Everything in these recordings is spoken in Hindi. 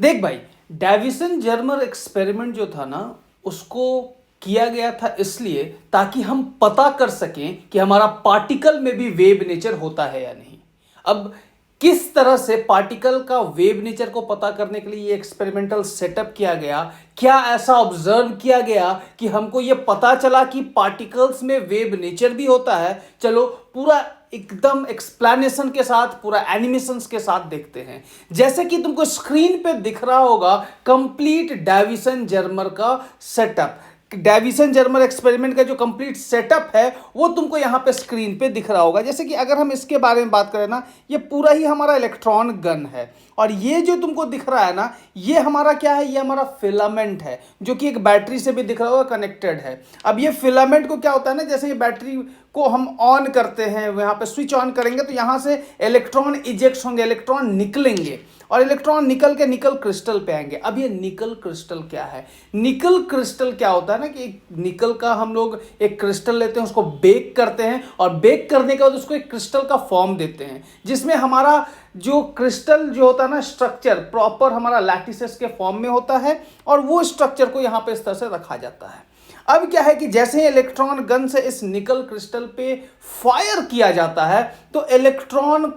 देख भाई, डेविसन जर्मर एक्सपेरिमेंट जो था ना, उसको किया गया था इसलिए ताकि हम पता कर सकें कि हमारा पार्टिकल में भी वेव नेचर होता है या नहीं। अब किस तरह से पार्टिकल का वेव नेचर को पता करने के लिए ये एक्सपेरिमेंटल सेटअप किया गया, क्या ऐसा ऑब्जर्व किया गया कि हमको ये पता चला कि पार्टिकल्स में वेव नेचर भी होता है। चलो पूरा एकदम एक्सप्लेनेशन के साथ, पूरा एनिमेशंस के साथ देखते हैं। जैसे कि तुमको स्क्रीन पे दिख रहा होगा कंप्लीट डेविसन जर्मर का सेटअप, डेविसन जर्मर एक्सपेरिमेंट का जो कंप्लीट सेटअप है वो तुमको यहां पे स्क्रीन पे दिख रहा होगा। जैसे कि अगर हम इसके बारे में बात करें ना, ये पूरा ही हमारा इलेक्ट्रॉन गन है और ये जो तुमको दिख रहा है ना, ये हमारा क्या है, ये हमारा फिलामेंट है जो कि एक बैटरी से भी दिख रहा होगा, कनेक्टेड है। अब ये फिलामेंट को क्या होता है ना, जैसे ये बैटरी को हम ऑन करते हैं, यहाँ पे स्विच ऑन करेंगे तो यहाँ से इलेक्ट्रॉन इजेक्ट होंगे, इलेक्ट्रॉन निकलेंगे और इलेक्ट्रॉन निकल के निकल क्रिस्टल पे आएंगे। अब ये निकल क्रिस्टल क्या है? निकल क्रिस्टल क्या होता है ना कि निकल का हम लोग एक क्रिस्टल लेते हैं, उसको बेक करते हैं और बेक करने के बाद उसको एक क्रिस्टल का फॉर्म देते हैं, जिसमें हमारा जो क्रिस्टल जो होता है ना, स्ट्रक्चर प्रॉपर हमारा लैटिसेस के फॉर्म में होता है और वो स्ट्रक्चर को यहाँ पे इस तरह से रखा जाता है। अब क्या है कि जैसे ही इलेक्ट्रॉन गन से इस निकल क्रिस्टल पे फायर किया जाता है तो इलेक्ट्रॉन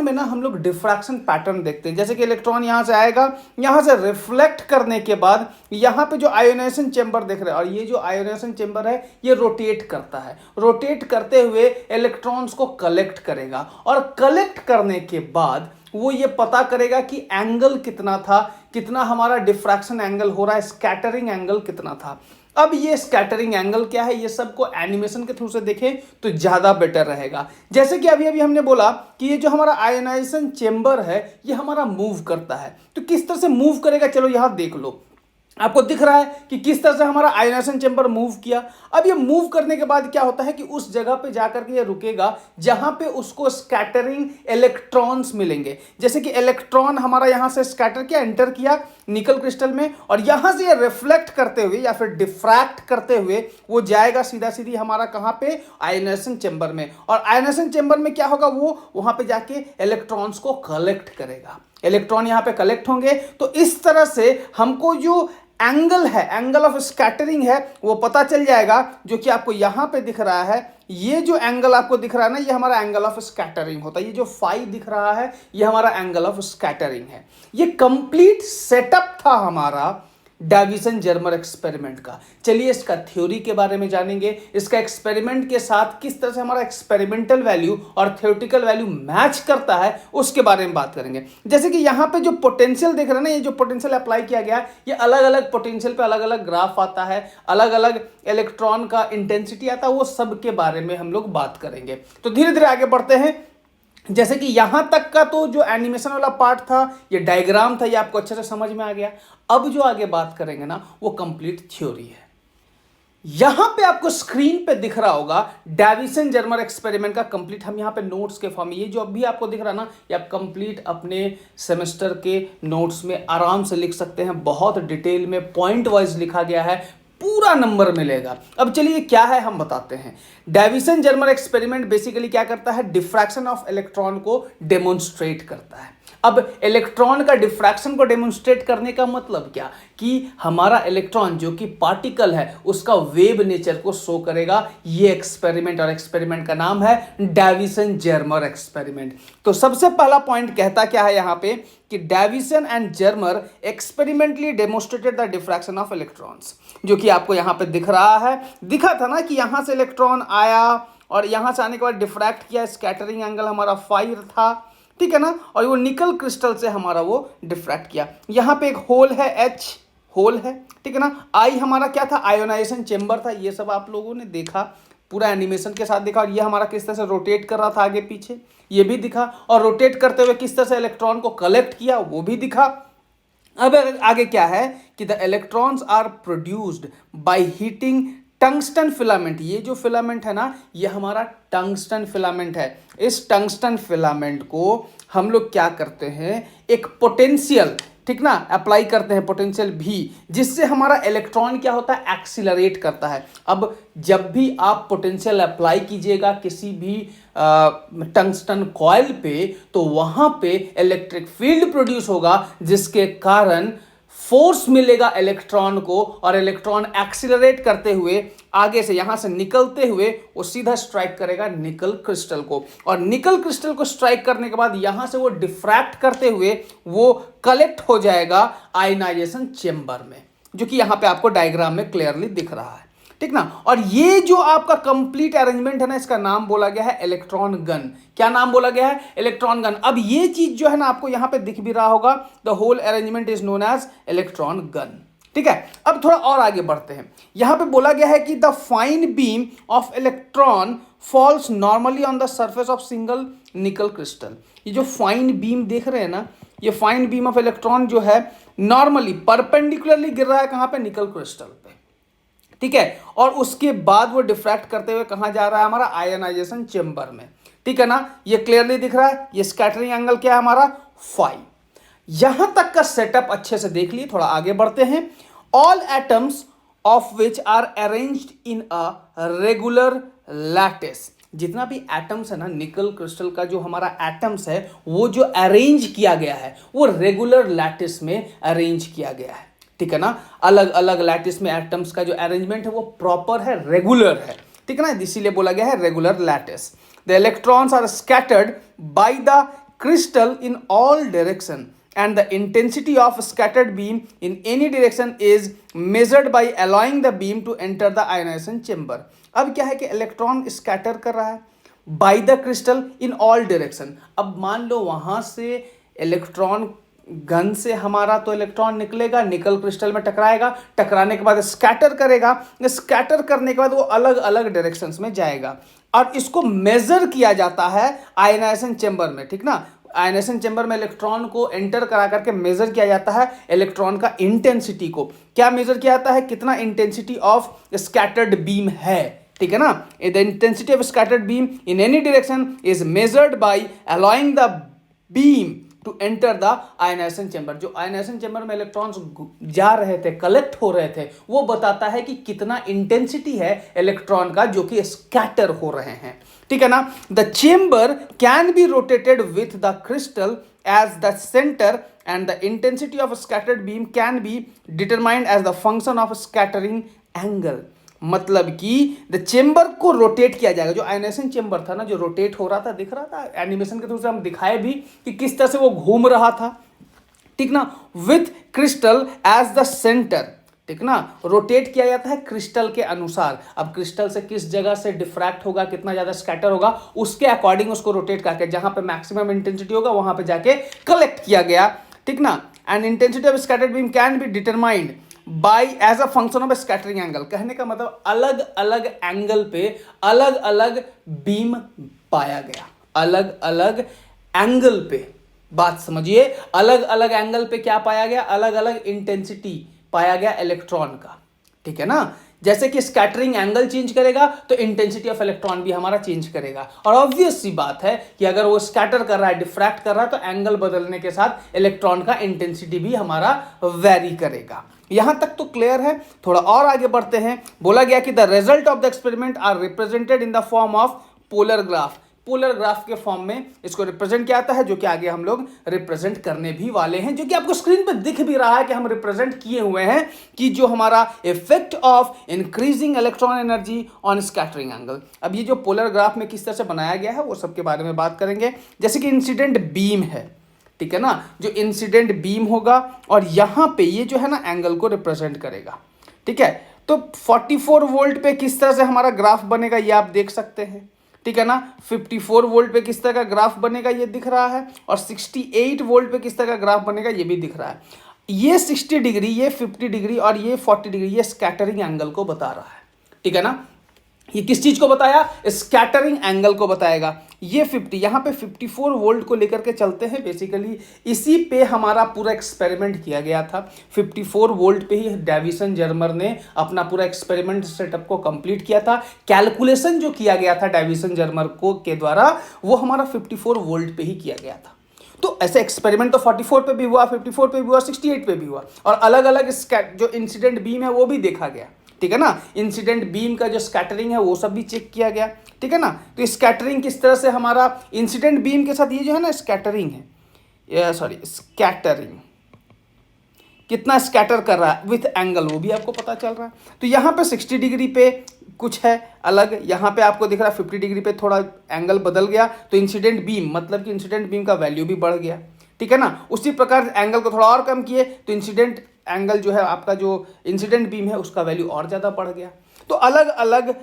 में ना हम लोग डिफ्रैक्शन पैटर्न देखते हैं। जैसे कि इलेक्ट्रॉन यहां से आएगा, यहां से रिफ्लेक्ट करने के बाद यहां पे जो आयोनाइजेशन चेंबर देख रहे हैं, और ये जो आयोनाइजेशन चेंबर है ये रोटेट करता है, रोटेट करते हुए इलेक्ट्रॉन्स को कलेक्ट करेगा और कलेक्ट करने के बाद वो ये पता करेगा कि एंगल कितना था, कितना हमारा डिफ्रैक्शन एंगल हो रहा है, स्कैटरिंग एंगल कितना था। अब ये स्कैटरिंग एंगल क्या है, ये सबको एनिमेशन के थ्रू से देखें तो ज़्यादा बेटर रहेगा। जैसे कि अभी अभी हमने बोला कि ये जो हमारा आयोनाइजेशन चेंबर है ये हमारा मूव करता है, तो किस तरह से मूव करेगा चलो यहाँ देख लो। आपको दिख रहा है कि किस तरह से हमारा आयोनाइजेशन चेंबर मूव किया। अब ये मूव करने के बाद क्या होता है कि उस जगह पे जाकर के ये रुकेगा जहां पे उसको स्कैटरिंग इलेक्ट्रॉन्स मिलेंगे। जैसे कि इलेक्ट्रॉन हमारा यहां से स्कैटर किया, एंटर किया निकल क्रिस्टल में, और यहां से ये रिफ्लेक्ट करते हुए या फिर डिफ्रैक्ट करते हुए वो जाएगा सीधा सीधी हमारा कहां पे, आयोनाइजेशन चेंबर में। और आयोनाइजेशन चेंबर में क्या होगा, वो वहां पे जाके इलेक्ट्रॉन्स को कलेक्ट करेगा, इलेक्ट्रॉन यहां पे कलेक्ट होंगे। तो इस तरह से हमको जो एंगल है, एंगल ऑफ स्कैटरिंग है, वो पता चल जाएगा, जो कि आपको यहां पे दिख रहा है। ये जो एंगल आपको दिख रहा है ना, ये हमारा एंगल ऑफ स्कैटरिंग होता है। ये जो फाई दिख रहा है ये हमारा एंगल ऑफ स्कैटरिंग है। ये कंप्लीट सेटअप था हमारा डेविसन जर्मर एक्सपेरिमेंट का। चलिए इसका थ्योरी के बारे में जानेंगे, इसका एक्सपेरिमेंट के साथ किस तरह से हमारा एक्सपेरिमेंटल वैल्यू और थ्योरेटिकल वैल्यू मैच करता है उसके बारे में बात करेंगे। जैसे कि यहाँ पे जो पोटेंशियल देख रहे हैं ना, ये जो पोटेंशियल अप्लाई किया गया है, ये अलग अलग पोटेंशियल पे अलग अलग ग्राफ आता है, अलग अलग इलेक्ट्रॉन का इंटेंसिटी आता है, वो सब के बारे में हम लोग बात करेंगे। तो धीरे धीरे आगे बढ़ते हैं। जैसे कि यहां तक का तो जो एनिमेशन वाला पार्ट था, ये डायग्राम था, ये आपको अच्छे से समझ में आ गया। अब जो आगे बात करेंगे ना वो कंप्लीट थ्योरी है। यहां पे आपको स्क्रीन पे दिख रहा होगा डेविसन जर्मर एक्सपेरिमेंट का कंप्लीट, हम यहां पे नोट्स के फॉर्म में, ये जो अभी आपको दिख रहा है ना, ये आप कंप्लीट अपने सेमेस्टर के नोट्स में आराम से लिख सकते हैं। बहुत डिटेल में पॉइंट वाइज लिखा गया है, पूरा नंबर मिलेगा। अब चलिए क्या है हम बताते हैं। डेविसन जर्मर एक्सपेरिमेंट बेसिकली क्या करता है, डिफ्रैक्शन ऑफ इलेक्ट्रॉन को डेमोन्स्ट्रेट करता है। अब इलेक्ट्रॉन का डिफ्रैक्शन को डेमोन्स्ट्रेट करने का मतलब क्या, कि हमारा इलेक्ट्रॉन जो कि पार्टिकल है उसका वेव नेचर को शो करेगा ये एक्सपेरिमेंट, और एक्सपेरिमेंट का नाम है डेविसन जर्मर एक्सपेरिमेंट। तो सबसे पहला पॉइंट कहता क्या है यहां पे कि Davisson and Germer experimentally demonstrated the diffraction of electrons, जो कि आपको यहां पे दिख रहा है। दिखा था ना कि यहां से इलेक्ट्रॉन आया और यहां से आने के बाद डिफ्रैक्ट किया, स्कैटरिंग एंगल हमारा फाइव था, ठीक है ना, और वो निकल क्रिस्टल से हमारा वो डिफ्रैक्ट किया। यहाँ पे एक होल है, एच होल है, ठीक है ना। आई हमारा क्या था, आयोनाइजेशन चेंबर था। ये सब आप लोगों ने देखा, पूरा एनिमेशन के साथ देखा। और ये हमारा किस तरह से रोटेट कर रहा था आगे पीछे, ये भी दिखा। और रोटेट करते हुए किस तरह से इलेक्ट्रॉन को कलेक्ट किया, वो भी दिखा। अब आगे क्या है कि the electrons are produced by heating tungsten filament. ये जो फिलामेंट है ना, ये हमारा टंगस्टन फिलामेंट है। इस टंगस्टन फिलामेंट को हम लोग क्या करते हैं, एक पोटेंशियल ठीक ना, अप्लाई करते हैं पोटेंशियल भी, जिससे हमारा इलेक्ट्रॉन क्या होता है, एक्सीलरेट करता है। अब जब भी आप पोटेंशियल अप्लाई कीजिएगा किसी भी टंगस्टन कॉइल पे, तो वहां पे इलेक्ट्रिक फील्ड प्रोड्यूस होगा, जिसके कारण फोर्स मिलेगा इलेक्ट्रॉन को, और इलेक्ट्रॉन एक्सीलरेट करते हुए आगे से यहां से निकलते हुए वो सीधा स्ट्राइक करेगा निकल क्रिस्टल को, और निकल क्रिस्टल को स्ट्राइक करने के बाद यहां से वो डिफ्रैक्ट करते हुए वो कलेक्ट हो जाएगा आयनाइजेशन चेंबर में, जो कि यहां पे आपको डायग्राम में क्लियरली दिख रहा है, ठीक ना। और ये जो आपका कंप्लीट अरेंजमेंट है ना, इसका नाम बोला गया है इलेक्ट्रॉन गन। क्या नाम बोला गया है, इलेक्ट्रॉन गन। अब ये चीज जो है ना आपको यहां पे दिख भी रहा होगा, the whole arrangement is known as electron gun, ठीक है। अब थोड़ा और आगे बढ़ते हैं। यहां पे बोला गया है कि the fine beam of electron falls normally on the surface of single nickel crystal. ये जो फाइन बीम देख रहे हैं ना, ये फाइन बीम ऑफ इलेक्ट्रॉन जो है नॉर्मली परपेंडिकुलरली गिर रहा है कहां पे, निकल क्रिस्टल पे, ठीक है। और उसके बाद वो डिफ्रैक्ट करते हुए कहां जा रहा है, हमारा आयनाइजेशन चेंबर में, ठीक है ना। ये क्लियरली दिख रहा है। ये स्कैटरिंग एंगल क्या है हमारा, फाई। यहां तक का सेटअप अच्छे से देख लिए, थोड़ा आगे बढ़ते हैं। All atoms of which are arranged in a regular lattice. जितना भी एटम्स है ना निकल क्रिस्टल का, जो हमारा एटम्स है वो जो अरेंज किया गया है वो रेगुलर लैटिस में अरेंज किया गया है, ठीक है ना। अलग अलग लैटिस में एटम्स का जो अरेंजमेंट है वो प्रॉपर है, रेगुलर है, ठीक है ना, इसीलिए बोला गया है regular lattice. The electrons are scattered by the crystal in all direction and the intensity of scattered beam in any direction is measured by allowing the beam to enter the ionization chamber। अब क्या है कि इलेक्ट्रॉन स्कैटर कर रहा है bye the crystal in all direction. अब मान लो वहां से इलेक्ट्रॉन गन से हमारा तो इलेक्ट्रॉन निकलेगा, निकल क्रिस्टल में टकराएगा, टकराने के बाद स्कैटर करेगा, स्कैटर करने के बाद वो अलग अलग डायरेक्शंस में जाएगा, और इसको मेजर किया जाता है आयनाइजेशन चेंबर में, ठीक ना। आयनाइजेशन चेंबर में इलेक्ट्रॉन को एंटर करा करके मेजर किया जाता है इलेक्ट्रॉन का इंटेंसिटी को। क्या मेजर किया जाता है, कितना इंटेंसिटी ऑफ स्कैटर्ड बीम है, ठीक है ना। The intensity of scattered beam in any direction is measured by allowing the beam to enter the ionization chamber. जो आयनाइजेशन चेंबर में इलेक्ट्रॉन्स जा रहे थे, कलेक्ट हो रहे थे, वो बताता है कि कितना इंटेंसिटी है इलेक्ट्रॉन का जो कि स्कैटर हो रहे हैं, ठीक है ना। The chamber can be rotated with the crystal as the centre and the intensity of scattered beam can be determined as the function of scattering angle. मतलब कि द चेंबर को रोटेट किया जाएगा। जो आयनाइजेशन चेंबर था ना, जो रोटेट हो रहा था, दिख रहा था एनिमेशन के थ्रू से हम दिखाए भी कि किस तरह से वो घूम रहा था, ठीक ना, with crystal as the centre, ठीक ना। रोटेट किया जाता है क्रिस्टल के अनुसार। अब क्रिस्टल से किस जगह से डिफ्रैक्ट होगा, कितना ज्यादा स्कैटर होगा, उसके अकॉर्डिंग उसको रोटेट करके जहां पे मैक्सिमम इंटेंसिटी होगा वहां पे जाके कलेक्ट किया गया, ठीक ना। And intensity of scattered beam can be determined by as a function of scattering angle. कहने का मतलब अलग अलग एंगल पे अलग अलग बीम पाया गया, अलग अलग एंगल पे, बात समझिए, अलग अलग एंगल पे क्या पाया गया, अलग अलग इंटेंसिटी पाया गया इलेक्ट्रॉन का, ठीक है ना। जैसे कि स्कैटरिंग एंगल चेंज करेगा तो इंटेंसिटी ऑफ इलेक्ट्रॉन भी हमारा चेंज करेगा, और ऑब्वियस सी बात है कि अगर वो स्कैटर कर रहा है, डिफ्रैक्ट कर रहा है, तो एंगल बदलने के साथ इलेक्ट्रॉन का इंटेंसिटी भी हमारा वेरी करेगा। यहां तक तो क्लियर है। थोड़ा और आगे बढ़ते हैं। बोला गया कि the result of the experiment are represented in the form of polar graph. Polar graph के फॉर्म में इसको रिप्रेजेंट किया जाता है, जो कि आगे हम लोग रिप्रेजेंट करने भी वाले हैं, जो कि आपको स्क्रीन पे दिख भी रहा है कि हम रिप्रेजेंट किए हुए हैं, कि जो हमारा effect of increasing electron energy on scattering angle. अब ये जो पोलर ग्राफ में किस तरह से बनाया गया है वो सबके बारे में बात करेंगे। जैसे कि इंसिडेंट बीम है, ठीक है ना, जो इंसिडेंट बीम होगा और यहां पे ये जो है ना एंगल को रिप्रेजेंट करेगा, ठीक है। तो 44 वोल्ट पे किस तरह से हमारा ग्राफ बनेगा ये आप देख सकते हैं, ठीक है ना। 54 वोल्ट पे किस तरह का ग्राफ बनेगा ये दिख रहा है, और 68 वोल्ट पे किस तरह का ग्राफ बनेगा ये भी दिख रहा है। ये 60 डिग्री, ये 50 डिग्री और ये 40 डिग्री, ये स्कैटरिंग एंगल को बता रहा है, ठीक है ना। ये किस चीज को बताया, स्कैटरिंग एंगल को बताएगा। ये 50, यहां पे 54 वोल्ट को लेकर के चलते हैं। बेसिकली इसी पे हमारा पूरा एक्सपेरिमेंट किया गया था। 54 वोल्ट पे ही डेविसन जर्मर ने अपना पूरा एक्सपेरिमेंट सेटअप को कंप्लीट किया था। कैलकुलेशन जो किया गया था डेविसन जर्मर को के द्वारा, वो हमारा 54 वोल्ट पे ही किया गया था। तो ऐसे एक्सपेरिमेंट तो 44 पे भी हुआ, 54 पे भी हुआ, 68 पे भी हुआ, और अलग अलग जो इंसिडेंट बीम है वो भी देखा गया, ठीक है ना। इंसिडेंट बीम का जो स्कैटरिंग है वो सब भी चेक किया गया, ठीक है ना। तो स्कैटरिंग किस तरह से हमारा इंसिडेंट बीम के साथ ये जो है ना स्कैटरिंग है, सॉरी स्कैटरिंग कितना स्कैटर कर रहा है विथ एंगल वो भी आपको पता चल रहा है। तो यहाँ पे 60 डिग्री पे कुछ है अलग, यहाँ पे आपको दिख रहा है 50 डिग्री पे थोड़ा एंगल बदल गया, तो इंसिडेंट बीम मतलब कि इंसिडेंट बीम का वैल्यू भी बढ़ गया, ठीक है ना। उसी प्रकार एंगल को थोड़ा और कम किए तो इंसिडेंट एंगल जो है आपका जो इंसिडेंट बीम है उसका वैल्यू और ज़्यादा बढ़ गया। तो अलग अलग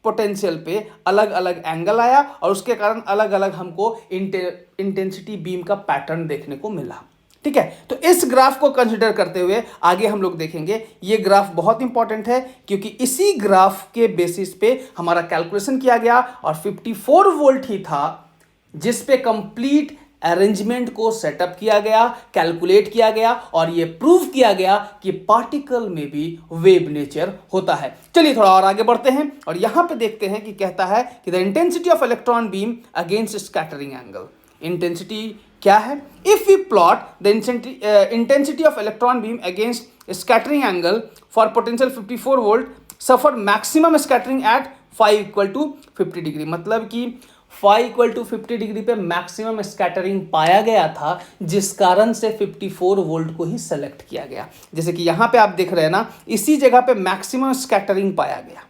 पोटेंशियल पे अलग अलग एंगल आया और उसके कारण अलग अलग हमको इंटेंसिटी बीम का पैटर्न देखने को मिला, ठीक है। तो इस ग्राफ को कंसिडर करते हुए आगे हम लोग देखेंगे। ये ग्राफ बहुत इंपॉर्टेंट है क्योंकि इसी ग्राफ के बेसिस पे हमारा कैलकुलेशन किया गया और 54 वोल्ट ही था जिस पे कंप्लीट अरेंजमेंट को सेटअप किया गया, कैलकुलेट किया गया और ये प्रूव किया गया कि पार्टिकल में भी वेव नेचर होता है। चलिए थोड़ा और आगे बढ़ते हैं और यहां पे देखते हैं कि कहता है कि the intensity of electron beam against scattering angle. Intensity क्या है? If we plot the intensity of electron beam against scattering angle for potential 54 volt suffer maximum scattering at phi equal to 50 degree, मतलब कि फाई इक्वल टू 50 डिग्री पे मैक्सिमम स्कैटरिंग पाया गया था जिस कारण से 54 वोल्ट को ही सेलेक्ट किया गया। जैसे कि यहां पे आप देख रहे हैं ना, इसी जगह पे मैक्सिमम स्कैटरिंग पाया गया,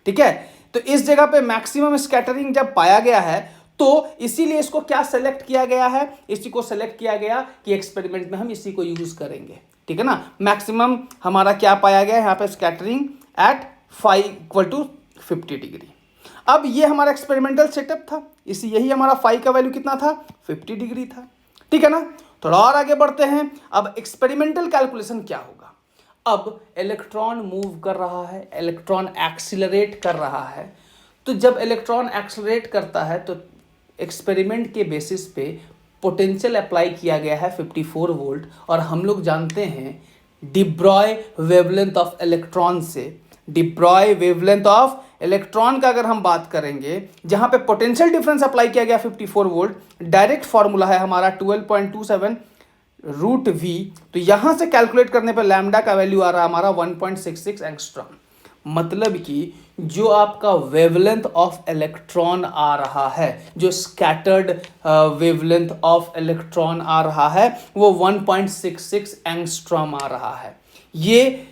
ठीक है। तो इस जगह पे मैक्सिमम स्कैटरिंग जब पाया गया है तो इसीलिए इसको क्या सेलेक्ट किया गया है, इसी को सेलेक्ट किया गया कि एक्सपेरिमेंट में हम इसी को यूज करेंगे, ठीक है ना। मैक्सिमम हमारा क्या पाया गया यहाँ पे scattering at phi equal to 50 degree. अब ये हमारा एक्सपेरिमेंटल सेटअप था, यही हमारा फाई का वैल्यू कितना था, 50 डिग्री था, ठीक है ना। थोड़ा और आगे बढ़ते हैं। अब एक्सपेरिमेंटल कैलकुलेशन क्या होगा? अब इलेक्ट्रॉन मूव कर रहा है, इलेक्ट्रॉन एक्सीलरेट कर रहा है, तो जब इलेक्ट्रॉन एक्सीलरेट करता है तो एक्सपेरिमेंट के बेसिस पे पोटेंशियल अप्लाई किया गया है 54 वोल्ट, और हम लोग जानते हैं de Broglie wavelength of electron से, de Broglie wavelength of electron का अगर हम बात करेंगे जहां पे पोटेंशियल डिफरेंस अप्लाई किया गया 54 वोल्ट, डायरेक्ट फॉर्मूला है हमारा 12.27 रूट वी। तो यहां से कैलकुलेट करने पर लैम्डा का वैल्यू आ रहा है हमारा 1.66 एंगस्ट्रॉम, मतलब कि जो आपका वेवलेंथ ऑफ इलेक्ट्रॉन आ रहा है, जो स्कैटर्ड वेवलेंथ ऑफ इलेक्ट्रॉन आ रहा है वो 1.66 एंगस्ट्रॉम आ रहा है। ये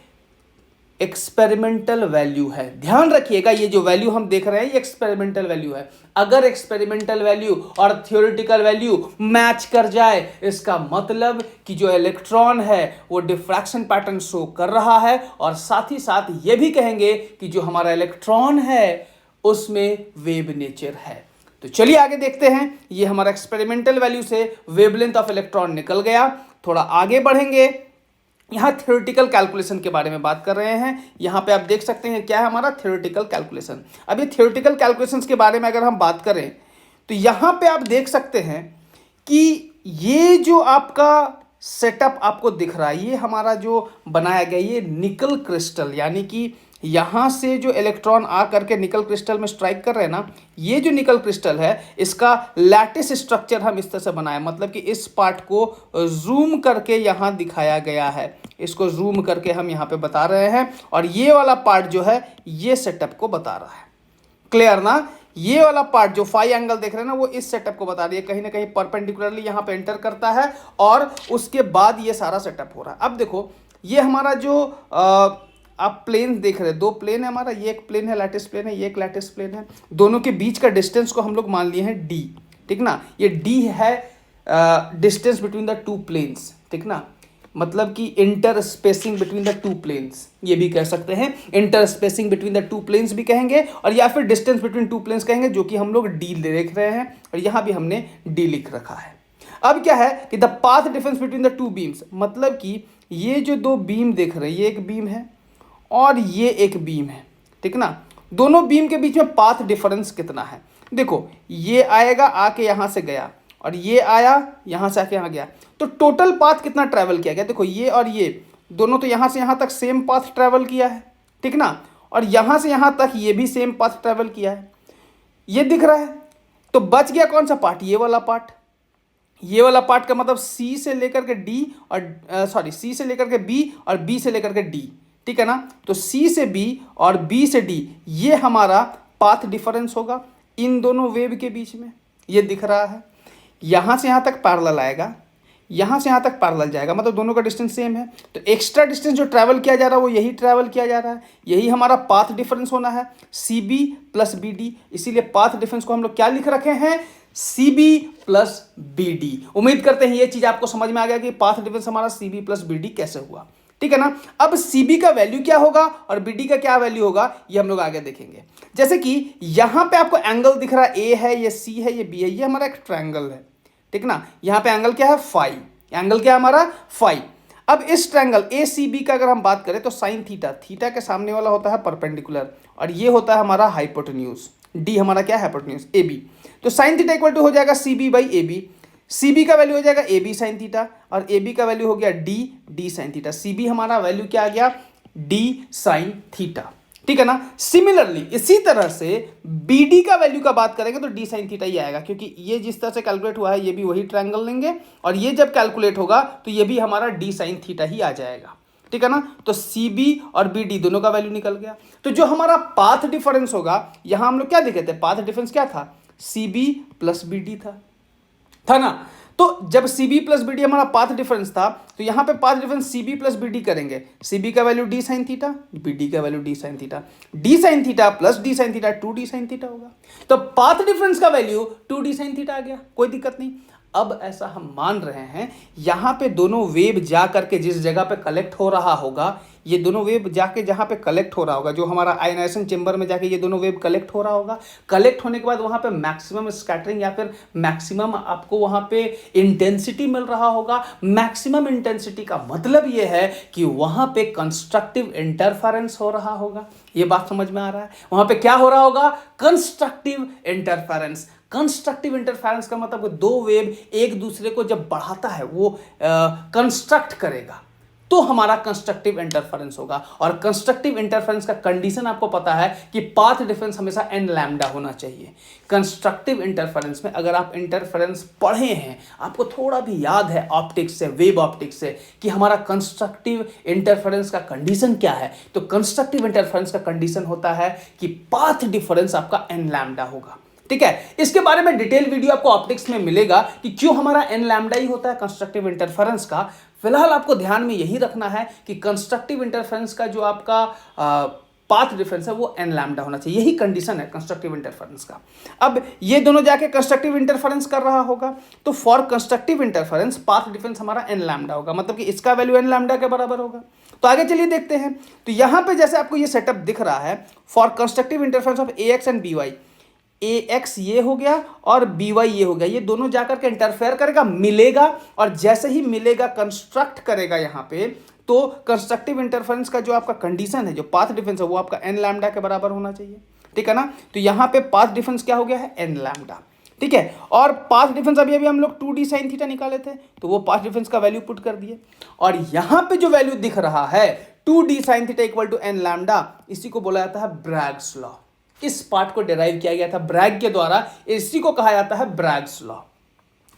एक्सपेरिमेंटल वैल्यू है, ध्यान रखिएगा। ये जो वैल्यू हम देख रहे हैं ये एक्सपेरिमेंटल वैल्यू है। अगर एक्सपेरिमेंटल वैल्यू और थ्योरेटिकल वैल्यू मैच कर जाए इसका मतलब कि जो इलेक्ट्रॉन है वो डिफ्रैक्शन पैटर्न शो कर रहा है, और साथ ही साथ ये भी कहेंगे कि जो हमारा इलेक्ट्रॉन है उसमें वेव नेचर है। तो चलिए आगे देखते हैं। ये हमारा एक्सपेरिमेंटल वैल्यू से वेवलेंथ ऑफ इलेक्ट्रॉन निकल गया। थोड़ा आगे बढ़ेंगे, यहाँ थ्योरेटिकल कैलकुलेशन के बारे में बात कर रहे हैं। यहाँ पे आप देख सकते हैं क्या है हमारा थ्योरेटिकल कैलकुलेशन। अब ये थ्योरेटिकल कैलकुलेशंस के बारे में अगर हम बात करें तो यहाँ पे आप देख सकते हैं कि ये जो आपका सेटअप आपको दिख रहा है ये हमारा जो बनाया गया ये निकल क्रिस्टल, यानी कि यहाँ से जो इलेक्ट्रॉन आ करके निकल क्रिस्टल में स्ट्राइक कर रहे हैं ना, ये जो निकल क्रिस्टल है इसका लैटिस स्ट्रक्चर हम इस तरह से बनाए, मतलब कि इस पार्ट को जूम करके यहाँ दिखाया गया है, इसको जूम करके हम यहाँ पे बता रहे हैं, और ये वाला पार्ट जो है ये सेटअप को बता रहा है। क्लियर ना? ये वाला पार्ट जो फाई एंगल देख रहे हैं ना वो इस सेटअप को बता रही है, कहीं ना कहीं परपेंडिकुलरली यहाँ पे एंटर करता है और उसके बाद ये सारा सेटअप हो रहा है। अब देखो ये हमारा जो आप प्लेन देख रहे हैं, दो प्लेन है हमारा, ये एक प्लेन है लैटिस प्लेन है, ये एक लैटिस प्लेन है, दोनों के बीच का डिस्टेंस को हम लोग मान लिए हैं डी, ठीक ना। ये डी है distance between the two planes, ठीक ना, मतलब कि inter spacing between the two planes, ये भी कह सकते हैं, inter spacing between the two planes भी कहेंगे, और या फिर डिस्टेंस बिटवीन टू प्लेन्स कहेंगे, जो कि हम लोग डी देख रहे हैं और यहाँ भी हमने डी लिख रखा है। अब क्या है कि the path difference between the to beams, मतलब कि ये जो दो बीम देख रहे हैं, ये एक बीम है और ये एक बीम है, ठीक ना। दोनों बीम के बीच में पाथ डिफरेंस कितना है? देखो ये आएगा आके यहाँ से गया और ये आया यहाँ से आके यहाँ गया, तो टोटल पाथ कितना ट्रैवल किया गया? देखो ये और ये दोनों तो यहाँ से यहाँ तक सेम पाथ ट्रैवल किया है, ठीक ना, और यहाँ से यहाँ तक ये भी सेम पाथ ट्रैवल किया है, ये दिख रहा है। तो बच गया कौन सा पार्ट? ये वाला पार्ट, ये वाला पार्ट का मतलब सी से लेकर के डी और सी से लेकर के बी और बी से लेकर के डी, ठीक है ना। तो सी से बी और बी से डी ये हमारा पाथ डिफरेंस होगा इन दोनों वेव के बीच में, ये दिख रहा है। यहाँ से यहाँ तक पैरेलल आएगा, यहाँ से यहाँ तक पैरेलल जाएगा, मतलब दोनों का डिस्टेंस सेम है। तो एक्स्ट्रा डिस्टेंस जो ट्रैवल किया जा रहा है वो यही ट्रैवल किया जा रहा है, यही हमारा पाथ डिफरेंस होना है C B plus B D. इसीलिए पाथ डिफरेंस को हम लोग क्या लिख रखे हैं, C B plus B D. उम्मीद करते हैं ये चीज़ आपको समझ में आ गया कि पाथ डिफरेंस हमारा C B plus B D कैसे हुआ, ठीक है ना। अब सी बी का वैल्यू क्या होगा और बी डी का क्या वैल्यू होगा ये हम लोग आगे देखेंगे। जैसे कि यहां पे आपको एंगल दिख रहा है, ए है, ये सी है, ये बी है, ये हमारा एक ट्रायंगल है, ठीक ना। यहां पे एंगल क्या है, फाई, एंगल क्या है हमारा, फाई। अब इस ट्रायंगल ए सी बी का अगर हम बात करें तो साइन थीटा, थीटा के सामने वाला होता है परपेंडिकुलर और ये होता है हमारा हाइपोटेन्यूज, डी हमारा क्या है हाइपोटेन्यूज ए बी। तो साइन थीटा इक्वल टू हो जाएगा C B by A B, C B का वैल्यू हो जाएगा ए बी साइन थीटा और ए बी का वैल्यू हो गया D D sine theta. C B हमारा वैल्यू क्या आ गया, डी साइन थीटा, ठीक है ना। सिमिलरली इसी तरह से बी डी का वैल्यू का बात करेंगे तो डी साइन थीटा ही आएगा, क्योंकि ये जिस तरह से कैलकुलेट हुआ है ये भी वही ट्रायंगल लेंगे और ये जब कैलकुलेट होगा तो ये भी हमारा डी साइन थीटा ही आ जाएगा, ठीक है ना। तो सी बी और बी डी दोनों का वैल्यू निकल गया। तो जो हमारा पाथ डिफरेंस होगा, यहां हम लोग क्या देखे थे, पाथ डिफरेंस क्या था, C B plus B D था ना। तो जब C B plus B D हमारा पाथ डिफरेंस था तो यहां पे path difference C B plus B D करेंगे, सी बी का value D sine theta, B D का value D sine theta, D sine theta plus D sine theta 2d sine theta होगा। तो पाथ डिफरेंस का वैल्यू 2d साइन थीटा आ गया, कोई दिक्कत नहीं। अब ऐसा हम मान रहे हैं यहां पे दोनों वेव जा करके जिस जगह पे कलेक्ट हो रहा होगा, ये दोनों वेव जाके जहां पे कलेक्ट हो रहा होगा, जो हमारा आयनाइजेशन चेंबर में जाके ये दोनों वेव कलेक्ट हो रहा होगा, कलेक्ट होने के बाद वहां पे मैक्सिमम स्कैटरिंग या फिर मैक्सिमम आपको वहां पे इंटेंसिटी मिल रहा होगा। मैक्सिमम इंटेंसिटी का मतलब ये है कि वहां पे कंस्ट्रक्टिव इंटरफेरेंस हो रहा होगा। ये बात समझ में आ रहा है, वहां पे क्या हो रहा होगा, कंस्ट्रक्टिव इंटरफेरेंस। कंस्ट्रक्टिव इंटरफेरेंस का मतलब दो वेव एक दूसरे को जब बढ़ाता है वो कंस्ट्रक्ट करेगा तो हमारा कंस्ट्रक्टिव इंटरफेरेंस होगा। और कंस्ट्रक्टिव इंटरफेरेंस का कंडीशन आपको पता है कि पाथ डिफरेंस हमेशा एन लैम्डा होना चाहिए। कंस्ट्रक्टिव इंटरफेरेंस में अगर आप इंटरफेरेंस पढ़े हैं, आपको थोड़ा भी याद है ऑप्टिक्स से, वेव ऑप्टिक्स से, कि हमारा कंस्ट्रक्टिव इंटरफेरेंस का कंडीशन क्या है, तो कंस्ट्रक्टिव इंटरफेरेंस का कंडीशन होता है कि पाथ डिफरेंस आपका एन लैम्डा होगा, ठीक है। इसके बारे में डिटेल वीडियो आपको ऑप्टिक्स में मिलेगा कि क्यों हमारा एन लैम्डा ही होता है कंस्ट्रक्टिव इंटरफेरेंस का। फिलहाल आपको ध्यान में यही रखना है कि कंस्ट्रक्टिव इंटरफेरेंस का जो आपका पाथ डिफरेंस है वो एन लैम्डा होना चाहिए, यही कंडीशन है कंस्ट्रक्टिव इंटरफेरेंस का। अब ये दोनों जाके कंस्ट्रक्टिव इंटरफेरेंस कर रहा होगा तो for constructive interference path difference हमारा एन लैम्डा होगा, मतलब कि इसका वैल्यू एन लैम्डा के बराबर होगा। तो आगे चलिए देखते हैं। तो यहां पे जैसे आपको ये सेटअप दिख रहा है, for constructive interference of A X and B Y, A X ये हो गया और बी वाई ये हो गया, ये दोनों जाकर के इंटरफेयर करेगा, मिलेगा, और जैसे ही मिलेगा कंस्ट्रक्ट करेगा यहां पे, तो कंस्ट्रक्टिव इंटरफेरेंस का जो आपका कंडीशन है, जो पाथ डिफरेंस है, वो आपका एन लैम्डा के बराबर होना चाहिए, ठीक है ना। तो यहां पे पाथ डिफरेंस क्या हो गया है, एन लैम्डा, ठीक है। और पाथ डिफरेंस अभी हम लोग 2d साइन थीटा निकाले थे, तो वो पाथ डिफरेंस का वैल्यू पुट कर दिए, और यहां पे जो वैल्यू दिख रहा है 2d sine theta equal to n lambda, इसी को बोला जाता है ब्रैग्स लॉ। इस पार्ट को डिराइव किया गया था ब्रैग के द्वारा, इसी को कहा जाता है ब्रैग्स लॉ।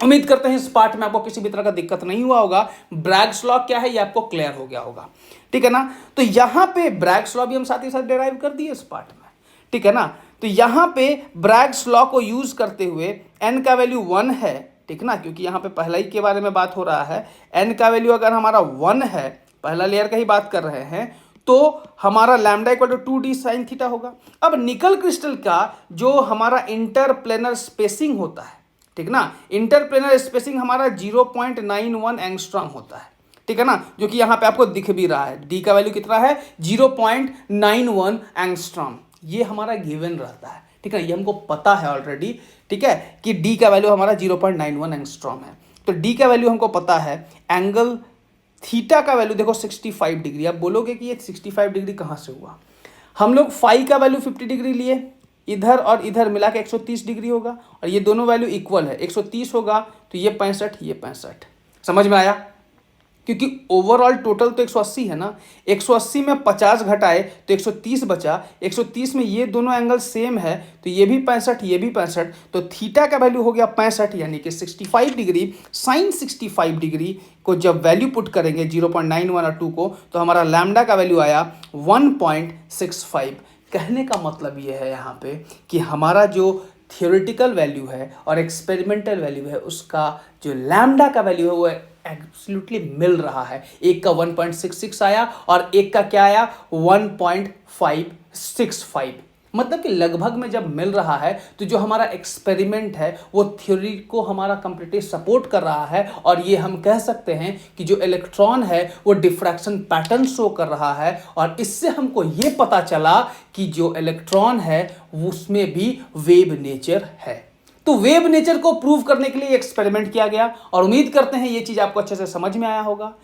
उम्मीद करते हैं इस पार्ट में आपको किसी भी तरह का दिक्कत नहीं हुआ होगा। ब्रैग्स लॉ क्या है ये आपको क्लियर हो गया होगा, ठीक है ना। तो यहां पे ब्रैग्स लॉ भी हम साथ ही साथ डिराइव कर दिए इस पार्ट में, ठीक है ना। तो यहां पे ब्रैग्स लॉ को यूज करते हुए n का वैल्यू 1 है, ठीक ना, क्योंकि यहां पे पहला ही के बारे में बात हो रहा है। n का वैल्यू अगर हमारा 1 है, पहला लेयर का ही बात कर रहे हैं, तो हमारा lambda equal to 2d sine theta होगा। अब निकल क्रिस्टल का जो हमारा इंटरप्लेनर स्पेसिंग होता है, ठीक ना, इंटरप्लेनर स्पेसिंग हमारा 0.91 एंगस्ट्रॉम होता है, ठीक है ना, जो कि यहां पे आपको दिख भी रहा है। डी का वैल्यू कितना है, 0.91 एंगस्ट्रॉम, ये हमारा गिवन रहता है, ठीक है, ये हमको पता है ऑलरेडी, ठीक है, कि डी का वैल्यू हमारा 0.91 एंगस्ट्रॉम है। तो डी का वैल्यू हमको पता है, एंगल थीटा का वैल्यू देखो 65 डिग्री। आप बोलोगे कि ये 65 डिग्री कहाँ से हुआ, हम लोग फाई का वैल्यू 50 डिग्री लिए, इधर और इधर मिला के 130 डिग्री होगा, और ये दोनों वैल्यू इक्वल है, 130 होगा तो ये 65, ये 65, समझ में आया। क्योंकि ओवरऑल टोटल तो 180 है ना, 180 में 50 घटाए तो 130 बचा, 130 में ये दोनों एंगल सेम है तो ये भी 65 ये भी 65, तो थीटा का वैल्यू हो गया 65 यानी कि 65 डिग्री। साइन 65 डिग्री को जब वैल्यू पुट करेंगे 0.91 और 2 को, तो हमारा लैम्डा का वैल्यू आया 1.65। कहने का मतलब ये है यहाँ पे कि हमारा जो थियोरेटिकल वैल्यू है और एक्सपेरिमेंटल वैल्यू है उसका जो लैम्डा का वैल्यू है वो एब्सोल्युटली मिल रहा है। एक का 1.66 आया और एक का क्या आया 1.565, मतलब कि लगभग में जब मिल रहा है तो जो हमारा एक्सपेरिमेंट है वो थ्योरी को हमारा कंप्लीटली सपोर्ट कर रहा है। और ये हम कह सकते हैं कि जो इलेक्ट्रॉन है वो डिफ्रैक्शन पैटर्न शो कर रहा है, और इससे हमको ये पता चला कि जो इलेक्ट्रॉन है उसमें भी वेव नेचर है। तो वेव नेचर को प्रूव करने के लिए एक्सपेरिमेंट किया गया, और उम्मीद करते हैं ये चीज आपको अच्छे से समझ में आया होगा।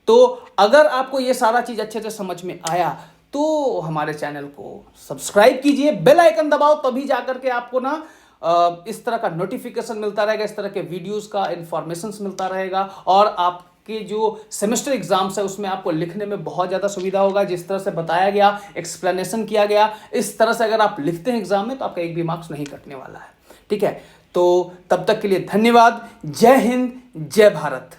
तो अगर आपको ये सारा चीज अच्छे से समझ में आया तो हमारे चैनल को सब्सक्राइब कीजिए, बेल आइकन दबाओ, तभी जाकर के आपको ना इस तरह का नोटिफिकेशन मिलता रहेगा, इस तरह के वीडियोस का इंफॉर्मेशन मिलता रहेगा, और आपके जो सेमेस्टर एग्जाम्स है उसमें आपको लिखने में बहुत ज़्यादा सुविधा होगा। जिस तरह से बताया गया, एक्सप्लेनेशन किया गया, इस तरह से अगर आप लिखते हैं एग्जाम में तो आपका एक भी मार्क्स नहीं कटने वाला है। ठीक है, तो तब तक के लिए धन्यवाद। जय हिंद, जय भारत।